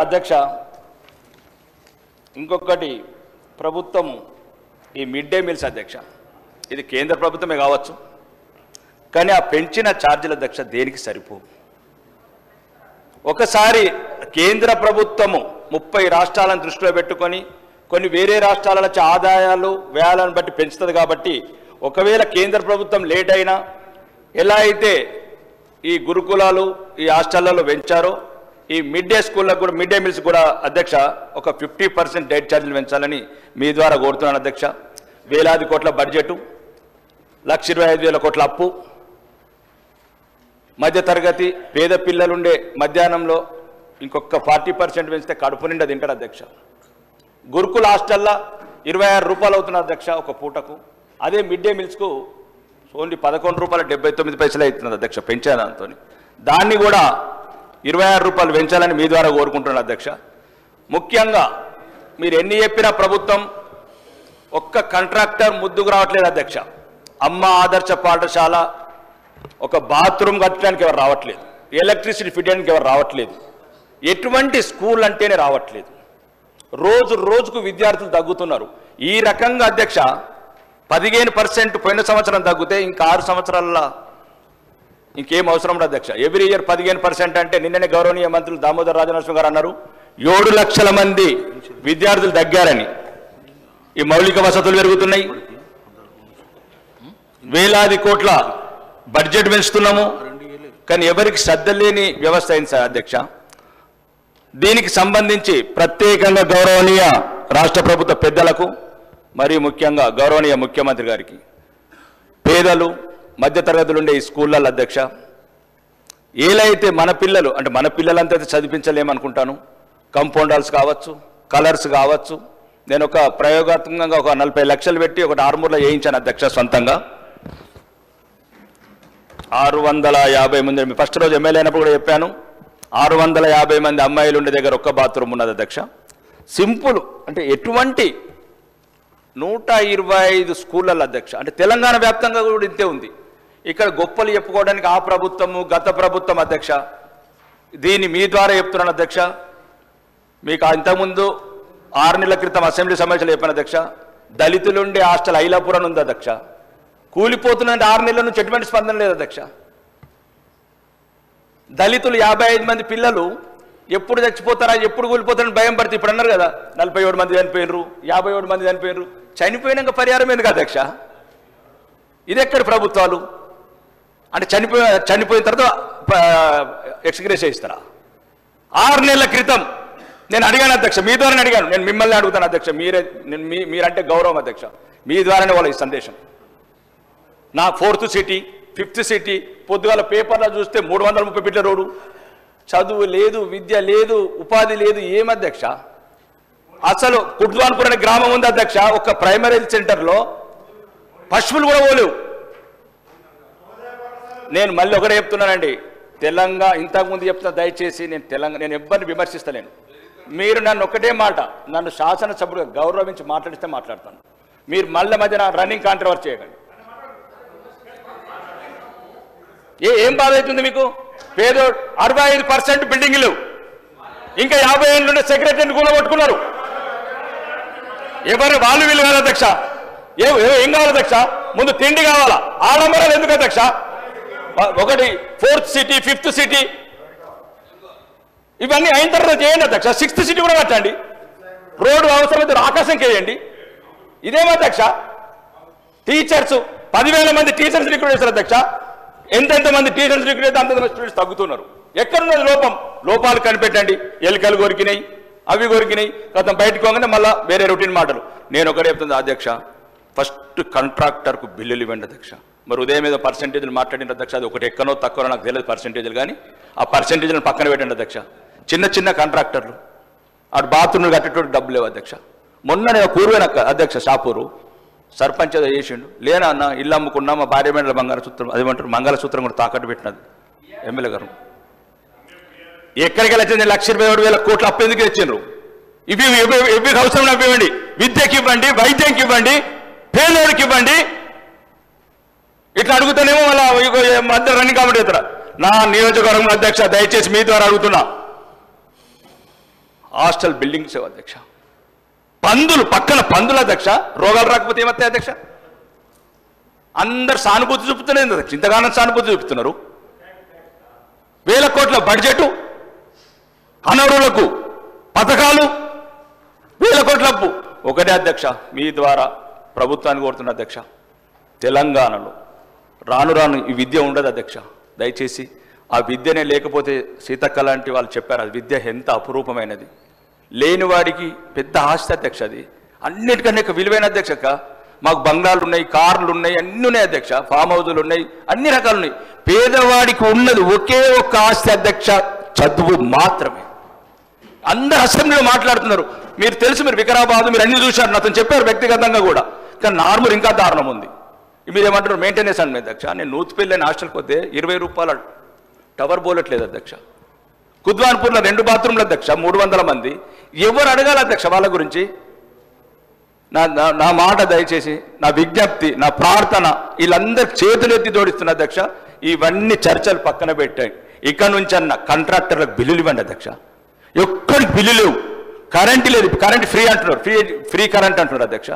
అధ్యక్ష ఇంకొకటి ప్రభుత్వం ఈ మిడ్ డే మీల్స్ అధ్యక్ష ఇది కేంద్ర ప్రభుత్వమే కావచ్చు కానీ ఆ పెంచిన ఛార్జీల అధ్యక్ష దేనికి సరిపోవు ఒకసారి కేంద్ర ప్రభుత్వము 30 రాష్ట్రాలను దృష్టిలో పెట్టుకొని కొన్ని వేరే రాష్ట్రాల నుంచి ఆదాయాలు వ్యయాలను బట్టి పెంచుతుంది కాబట్టి ఒకవేళ కేంద్ర ప్రభుత్వం లేట్ అయినా ఎలా అయితే ఈ గురుకులాలు ఈ హాస్టళ్లలో పెంచారో ఈ మిడ్ డే స్కూళ్ళకు కూడా మిడ్ డే మీల్స్ కూడా అధ్యక్ష ఒక 50% డైట్ ఛార్జీలు పెంచాలని మీ ద్వారా కోరుతున్నాను అధ్యక్ష వేలాది కోట్ల బడ్జెట్ 1,25,000 కోట్ల అప్పు మధ్యతరగతి పేద పిల్లలుండే మధ్యాహ్నంలో ఇంకొక 40% పెంచితే కడుపు నిండా తింటారు అధ్యక్ష గురుకుల హాస్టల్లో 26 రూపాయలు అవుతున్న అధ్యక్ష ఒక పూటకు అదే మిడ్ డే మీల్స్కు ఓన్లీ 11 రూపాయల 79 పైసలు అవుతున్నది అధ్యక్ష పెంచే దాంతో దాన్ని కూడా 26 రూపాయలు పెంచాలని మీ ద్వారా కోరుకుంటున్నాను అధ్యక్ష ముఖ్యంగా మీరు ఎన్ని చెప్పినా ప్రభుత్వం ఒక్క కాంట్రాక్టర్ ముద్దుకు రావట్లేదు అధ్యక్ష అమ్మ ఆదర్శ పాఠశాల ఒక బాత్రూమ్ కట్టడానికి ఎవరు రావట్లేదు ఎలక్ట్రిసిటీ ఫిట్ చేయడానికి ఎవరు రావట్లేదు ఎటువంటి స్కూల్ అంటేనే రావట్లేదు రోజు రోజుకు విద్యార్థులు తగ్గుతున్నారు ఈ రకంగా అధ్యక్ష 15% పోయిన సంవత్సరం తగ్గితే ఇంకా 6 సంవత్సరాల ఇంకేం అవసరం లేదు అధ్యక్ష ఎవ్రీ ఇయర్ 15% అంటే నిన్ననే గౌరవనీయ మంత్రులు దామోదర్ రాజనరసింహ గారు అన్నారు 7 లక్షల మంది విద్యార్థులు తగ్గారని ఈ మౌలిక వసతులు పెరుగుతున్నాయి వేలాది కోట్ల బడ్జెట్ పెంచుతున్నాము కానీ ఎవరికి శ్రద్ధ లేని వ్యవస్థ అయింది సార్ అధ్యక్ష దీనికి సంబంధించి ప్రత్యేకంగా గౌరవనీయ రాష్ట్ర ప్రభుత్వ పెద్దలకు మరియు ముఖ్యంగా గౌరవనీయ ముఖ్యమంత్రి గారికి పేదలు మధ్యతరగతులు ఉండే ఈ స్కూళ్ళ అధ్యక్ష ఏలైతే మన పిల్లలు అంటే మన పిల్లలంతా చదివించలేమనుకుంటాను కంపౌండ్ హాల్స్ కావచ్చు కలర్స్ కావచ్చు నేను ఒక ప్రయోగాత్మకంగా ఒక 40 లక్షలు పెట్టి ఒకటి ఆర్మూర్లో వేయించాను అధ్యక్ష సొంతంగా 650 మంది ఫస్ట్ రోజు ఎమ్మెల్యే అయినప్పుడు కూడా చెప్పాను 650 మంది అమ్మాయిలు ఉండే దగ్గర ఒక్క బాత్రూమ్ ఉన్నది అధ్యక్ష సింపుల్ అంటే ఎటువంటి 125 స్కూళ్ళ అధ్యక్ష అంటే తెలంగాణ వ్యాప్తంగా కూడా ఇంతే ఉంది ఇక్కడ గొప్పలు చెప్పుకోవడానికి ఆ ప్రభుత్వము గత ప్రభుత్వం అధ్యక్ష దీన్ని మీ ద్వారా చెప్తున్నాను అధ్యక్ష మీకు ఇంతకుముందు 6 నెలల క్రితం అసెంబ్లీ సమావేశంలో చెప్పాను అధ్యక్ష దళితులుండే హాస్టల్ ఐలాపురం ఉంది అధ్యక్ష కూలిపోతున్నది 6 నెలల నుంచి ఎటువంటి స్పందన లేదు అధ్యక్ష దళితులు 55 మంది పిల్లలు ఎప్పుడు చచ్చిపోతారా ఎప్పుడు కూలిపోతారని భయం పడితే ఇప్పుడు అన్నారు కదా 47 మంది చనిపోయినరు 57 మంది చనిపోయినరు చనిపోయినాక పరిహారం ఎందుకు అధ్యక్ష ఇది ఎక్కడ ప్రభుత్వాలు అంటే చనిపోయిన తర్వాత ఎక్స్గ్రేస్ ఇస్తారా 6 నెలల క్రితం నేను అడిగాను అధ్యక్ష మీ ద్వారానే అడిగాను నేను మిమ్మల్ని అడుగుతాను అధ్యక్ష మీరంటే గౌరవం అధ్యక్ష మీ ద్వారానే వాళ్ళ ఈ సందేశం నా 4th సిటీ 5th సిటీ పొద్దుగాల పేపర్లో చూస్తే 330 ఫీట్ల రోడ్డు చదువు లేదు విద్య లేదు ఉపాధి లేదు ఏం అధ్యక్ష అసలు కుడ్వాన్పూర్ అనే గ్రామం ఉంది అధ్యక్ష ఒక ప్రైమరీ హెల్త్ సెంటర్లో పశువులు కూడా పోలేవు నేను మళ్ళీ ఒకటే చెప్తున్నానండి తెలంగాణ ఇంతకుముందు చెప్తున్నా దయచేసి నేను ఎవ్వరిని విమర్శిస్తలేను మీరు నన్ను ఒకటే మాట నన్ను శాసనసభ్యుడిగా గౌరవించి మాట్లాడిస్తే మాట్లాడతాను మీరు మళ్ళీ మధ్యన రన్నింగ్ కాంట్రవర్సీ చేయకండి ఏం బాధ అవుతుంది మీకు పేదో 65% బిల్డింగ్లు ఇంకా 50 ఏళ్ళు ఉండే సెక్రటరీని కూడా కొట్టుకున్నారు ఎవరు వాళ్ళు వీళ్ళు కాదు అధ్యక్ష ఏం కావాలి అధ్యక్ష ముందు తిండి కావాలా ఆడంబరాలు ఎందుకు అధ్యక్ష ఒకటి 4th సిటీ 5th సిటీ ఇవన్నీ అయిన తర్వాత చేయండి అధ్యక్ష 6th సిటీ కూడా కట్టండి రోడ్డు అవసరమైతే ఆకాశంకి వేయండి ఇదేమో అధ్యక్ష టీచర్స్ 10,000 మంది టీచర్స్ రిక్రూట్ చేశారు అధ్యక్ష ఎంతెంతమంది టీచర్స్ రిక్రూట్ అయితే అంత స్టూడెంట్స్ తగ్గుతున్నారు ఎక్కడున్నది లోపాలు కనిపెట్టండి ఎలుకలు కొరికినాయి అవి కొరికినాయి గతం బయటకు పోగానే మళ్ళీ వేరే రొటీన్ మాటలు నేను ఒకటే చెప్తుంది అధ్యక్ష ఫస్ట్ కాంట్రాక్టర్కు బిల్లులు ఇవ్వండి అధ్యక్ష మరి ఉదయం మీద పర్సెంటేజ్లు మాట్లాడిన అధ్యక్ష అది ఒకటి ఎక్కనో తక్కువ నాకు తెలియదు పర్సెంటేజ్లు కానీ ఆ పర్సెంటేజ్లను పక్కన పెట్టండి అధ్యక్ష చిన్న కాంట్రాక్టర్లు అటు బాత్రూమ్లు కట్టేటోటి డబ్బులు లేవు అధ్యక్ష మొన్న నేను కూరువైన అధ్యక్ష షాపూరు సర్పంచ్ ఏదో చేసిండు లేనా అన్న ఇల్లు అమ్ముకున్నా మా భార్య మేడల మంగళసూత్రం అదేమంటారు మంగళసూత్రం కూడా తాకట్టు పెట్టినది ఎమ్మెల్యే గారు ఎక్కడికి వెళ్ళి 1,27,000 కోట్ల అప్పు ఎందుకు ఇచ్చిండ్రు ఇవి అవసరం నాకు ఇవ్వండి విద్యకి ఇవ్వండి వైద్యంకి ఇవ్వండి పేదోడికి ఇవ్వండి ఇట్లా అడుగుతానేమో మళ్ళీ మధ్య రన్నింగ్ కాబట్టి నా నియోజకవర్గం అధ్యక్ష దయచేసి మీ ద్వారా అడుగుతున్నా హాస్టల్ బిల్డింగ్స్ అధ్యక్ష. పందులు పక్కన పందుల అధ్యక్ష. రోగాలు రాకపోతే ఏమవుతాయి అధ్యక్ష? అందరు సానుభూతి చూపుతున్నారు అధ్యక్ష. ఇంతగానో సానుభూతి చూపుతున్నారు. 1000 కోట్ల బడ్జెటు, అనర్హులకు పథకాలు, 1000 కోట్ల అప్పు. ఒకటే అధ్యక్ష, మీ ద్వారా ప్రభుత్వాన్ని కోరుతున్న అధ్యక్ష, తెలంగాణలో రాను రాను ఈ విద్య ఉండదు అధ్యక్ష. దయచేసి ఆ విద్యనే లేకపోతే సీతక్క లాంటి వాళ్ళు చెప్పారు, అది విద్య ఎంత అపురూపమైనది, లేనివాడికి పెద్ద ఆస్తి అధ్యక్ష. అది అన్నిటికన్నా విలువైన అధ్యక్షక. మాకు బంగ్లాలు ఉన్నాయి, కార్లు ఉన్నాయి, అన్నీ ఉన్నాయి అధ్యక్ష, ఫామ్ హౌజులు ఉన్నాయి, అన్ని రకాలు ఉన్నాయి. పేదవాడికి ఉన్నది ఒకే ఒక్క ఆస్తి అధ్యక్ష, చదువు మాత్రమే. అందరు అసెంబ్లీలో మాట్లాడుతున్నారు. మీరు తెలుసు, మీరు వికారాబాద్ మీరు అన్ని చూశారు, నాతో చెప్పారు వ్యక్తిగతంగా కూడా. కానీ నార్మల్ ఇంకా దారుణం ఉంది. మీరు ఏమంటారు మెయింటెనెన్స్ అని అధ్యక్ష. నేను నూతిపల్లి అని హాస్టల్కి వస్తే 20 రూపాయల టవర్ బోలట్లేదు అధ్యక్ష. కుద్వాన్పూర్లో 2 బాత్రూమ్ల అధ్యక్ష, 300 మంది. ఎవరు అడగాలి అధ్యక్ష వాళ్ళ గురించి? నా మాట దయచేసి, నా విజ్ఞప్తి, నా ప్రార్థన, వీళ్ళందరూ చేతులు ఎత్తి జోడిస్తున్న అధ్యక్ష. ఇవన్నీ చర్చలు పక్కన పెట్టాయి. ఇక్కడ నుంచి అన్న కాంట్రాక్టర్లకు బిల్లులు ఇవ్వండి అధ్యక్ష. ఎక్కడికి బిల్లు లేవు, కరెంటు లేదు, కరెంట్ ఫ్రీ అంటున్నారు, ఫ్రీ కరెంట్ అంటున్నారు అధ్యక్ష.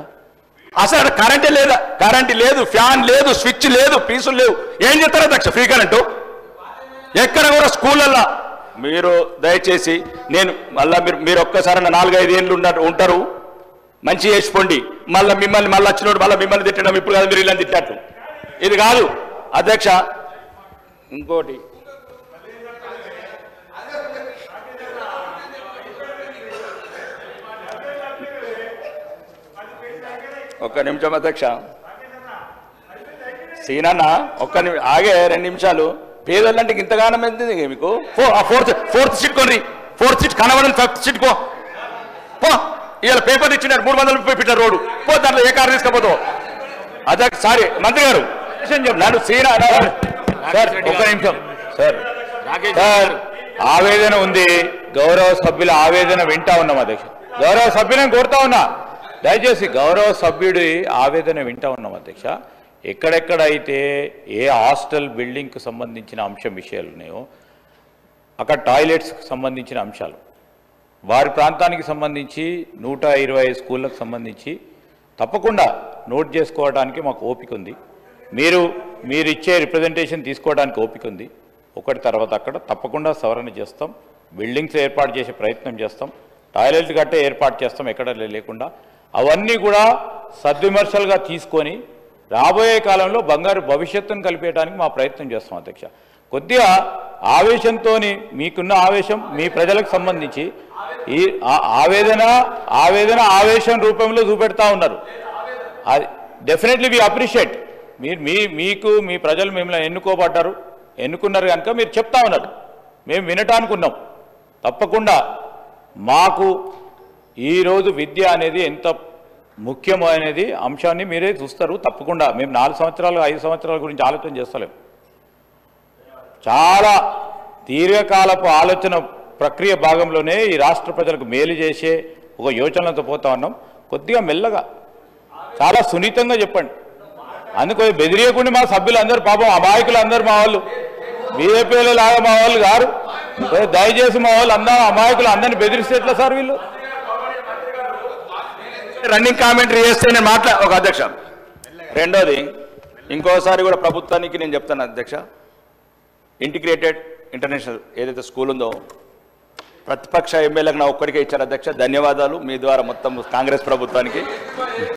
అసలు కరెంటే లేదా? కరెంటు లేదు, ఫ్యాన్ లేదు, స్విచ్ లేదు, పీసులు లేవు. ఏం చేస్తారు అధ్యక్ష ఫ్రీ కరెంటు? ఎక్కడ కూడా స్కూళ్ళల్లో మీరు దయచేసి, నేను మళ్ళీ మీరు ఒక్కసారి 4-5 ఏళ్ళు ఉంటారు, మంచి చేసుకోండి. మిమ్మల్ని వచ్చినోడు మిమ్మల్ని తిట్టడం ఇప్పుడు కాదు, మీరు ఇలా తిట్టట్టు, ఇది కాదు అధ్యక్ష. ఇంకోటి, ఒక్క నిమిషం అధ్యక్ష. సీనన్న ఆగే 2 నిమిషాలు. పేదోళ్ళంటే ఇంతగానం ఎంత మీకు? ఫోర్త్ సీట్ కొని, 4th సీట్ కనబడని 5th సీట్ పో. ఇవాళ పేపర్ ఇచ్చినారు 330 ఫీట్ల రోడ్డు పో, దాంట్లో ఏ కారు తీసుకపోతావు అధ్యక్ష? సారీ మంత్రి గారు, నన్ను సీనా సార్ ఒక్క నిమిషం సార్. ఆవేదన ఉంది, గౌరవ సభ్యుల ఆవేదన వింటా ఉన్నాం అధ్యక్ష. గౌరవ సభ్యులను కోరుతా ఉన్నా, దయచేసి గౌరవ సభ్యుడి ఆవేదన వింటా ఉన్నాం అధ్యక్ష. ఎక్కడెక్కడైతే ఏ హాస్టల్ బిల్డింగ్కు సంబంధించిన విషయాలు ఉన్నాయో, అక్కడ టాయిలెట్స్కి సంబంధించిన అంశాలు, వారి ప్రాంతానికి సంబంధించి 125 స్కూళ్ళకు సంబంధించి తప్పకుండా నోట్ చేసుకోవడానికి మాకు ఓపిక ఉంది. మీరు ఇచ్చే రిప్రజెంటేషన్ తీసుకోవడానికి ఓపిక ఉంది. ఒకటి తర్వాత అక్కడ తప్పకుండా సవరణ చేస్తాం, బిల్డింగ్స్ ఏర్పాటు చేసే ప్రయత్నం చేస్తాం, టాయిలెట్ కట్టే ఏర్పాటు చేస్తాం ఎక్కడ లేకుండా. అవన్నీ కూడా సద్విమర్శలుగా తీసుకొని రాబోయే కాలంలో బంగారు భవిష్యత్తును కలిపేయడానికి మా ప్రయత్నం చేస్తాం అధ్యక్ష. కొద్దిగా ఆవేశంతో, మీకున్న ఆవేశం మీ ప్రజలకు సంబంధించి ఈ ఆవేశం రూపంలో చూపెడతా ఉన్నారు. అది డెఫినెట్లీ వి అప్రిషియేట్. మీకు మీ ప్రజలు మిమ్మల్ని ఎన్నుకున్నారు కనుక మీరు చెప్తా ఉన్నారు, మేము వినటానికి ఉన్నాం. తప్పకుండా మాకు ఈరోజు విద్య అనేది ఎంత ముఖ్యమైనది అంశాన్ని మీరే చూస్తారు. తప్పకుండా మేము 4 సంవత్సరాలు 5 సంవత్సరాల గురించి ఆలోచన చేస్తలేం. చాలా దీర్ఘకాలపు ఆలోచన ప్రక్రియ భాగంలోనే ఈ రాష్ట్ర ప్రజలకు మేలు చేసే ఒక యోచనలతో పోతా ఉన్నాం. కొద్దిగా మెల్లగా, చాలా సున్నితంగా చెప్పండి. అందుకు బెదిరియకుండా మా సభ్యులు అందరూ పాపం అమాయకులు అందరూ మా వాళ్ళు, బీజేపీలో లాగా మా వాళ్ళు గారు, దయచేసి మా వాళ్ళు అందరూ అమాయకులు అందరినీ బెదిరిస్తే ఎట్లా సార్? వీళ్ళు రన్నింగ్ కామెంటరీ చేస్తే నేను ఒక అధ్యక్ష. రెండోది, ఇంకోసారి కూడా ప్రభుత్వానికి నేను చెప్తాను అధ్యక్ష, ఇంటిగ్రేటెడ్ ఇంటర్నేషనల్ ఏదైతే స్కూల్ ఉందో ప్రతిపక్ష ఎమ్మెల్యేలకు నా ఒక్కడికే ఇచ్చారు అధ్యక్ష. ధన్యవాదాలు మీ ద్వారా మొత్తం కాంగ్రెస్ ప్రభుత్వానికి.